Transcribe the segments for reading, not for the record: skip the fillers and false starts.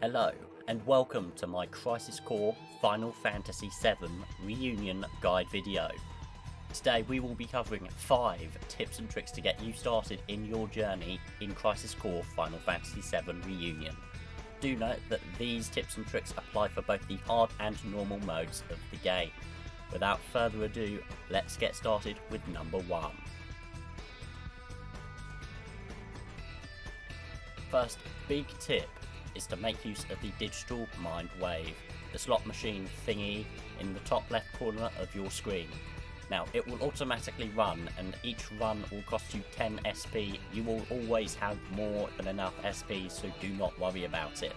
Hello, and welcome to my CrisisCore Final Fantasy VII Reunion Guide video. Today we will be covering 5 tips and tricks to get you started in your journey in CrisisCore Final Fantasy VII Reunion. Do note that these tips and tricks apply for both the hard and normal modes of the game. Without further ado, let's get started with number 1. First big tip is to make use of the digital mind wave, the slot machine thingy in the top left corner of your screen. Now it will automatically run, and each run will cost you 10 SP. You will always have more than enough SP, so do not worry about it.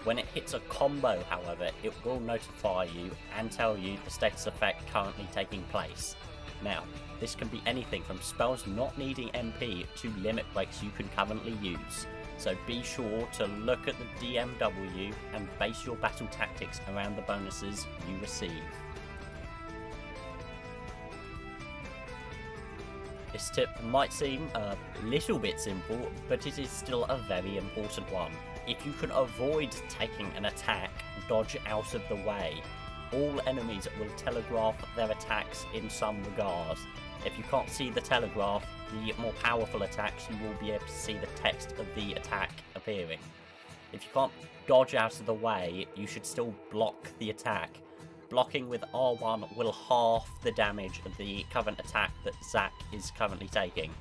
When it hits a combo, however, it will notify you and tell you the status effect currently taking place. Now, this can be anything from spells not needing MP to limit breaks you can currently use. So be sure to look at the DMW and base your battle tactics around the bonuses you receive. This tip might seem a little bit simple, but it is still a very important one. If you can avoid taking an attack, dodge out of the way. All enemies will telegraph their attacks in some regards. If you can't see the telegraph, the more powerful attacks, you will be able to see the text of the attack appearing. If you can't dodge out of the way, you should still block the attack. Blocking with R1 will halve the damage of the current attack that Zack is currently taking.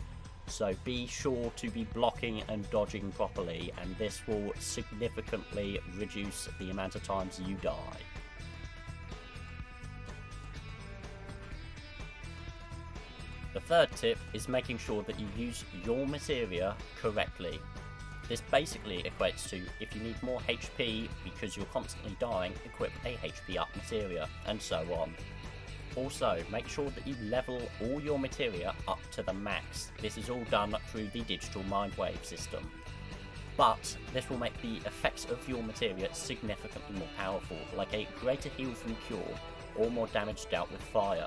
So be sure to be blocking and dodging properly, and this will significantly reduce the amount of times you die. The third tip is making sure that you use your materia correctly. This basically equates to, if you need more HP because you're constantly dying, equip a HP up materia, and so on. Also, make sure that you level all your materia up to the max. This is all done through the digital mindwave system. But this will make the effects of your materia significantly more powerful, like a greater heal from cure, or more damage dealt with fire.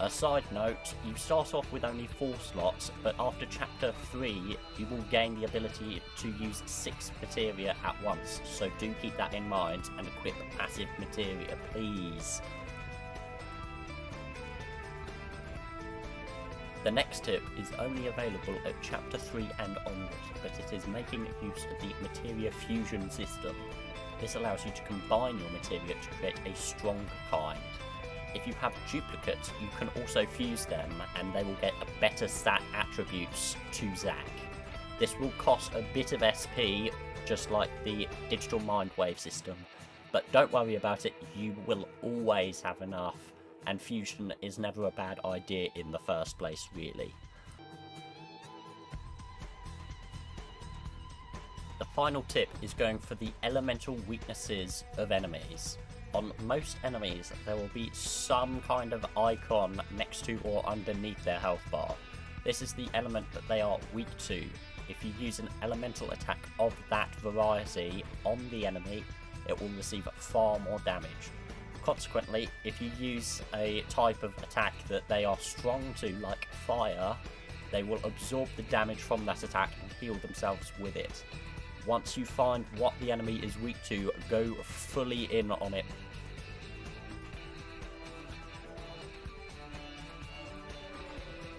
A side note, you start off with only 4 slots, but after chapter 3 you will gain the ability to use 6 materia at once, so do keep that in mind and equip passive materia, please. The next tip is only available at chapter 3 and onwards, but it is making use of the materia fusion system. This allows you to combine your materia to create a stronger kind. If you have duplicates, you can also fuse them, and they will get a better stat attributes to Zack. This will cost a bit of SP, just like the digital mindwave system, but don't worry about it, you will always have enough, and fusion is never a bad idea in the first place, really. The final tip is going for the elemental weaknesses of enemies. On most enemies, there will be some kind of icon next to or underneath their health bar. This is the element that they are weak to. If you use an elemental attack of that variety on the enemy, it will receive far more damage. Consequently, if you use a type of attack that they are strong to, like fire, they will absorb the damage from that attack and heal themselves with it. Once you find what the enemy is weak to, go fully in on it.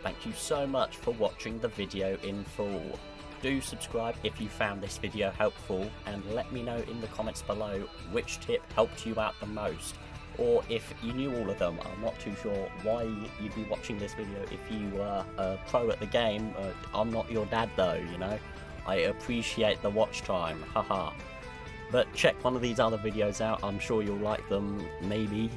Thank you so much for watching the video in full. Do subscribe if you found this video helpful, and let me know in the comments below which tip helped you out the most. Or if you knew all of them. I'm not too sure why you'd be watching this video if you were a pro at the game. I'm not your dad though, you know. I appreciate the watch time, haha. But check one of these other videos out, I'm sure you'll like them, maybe.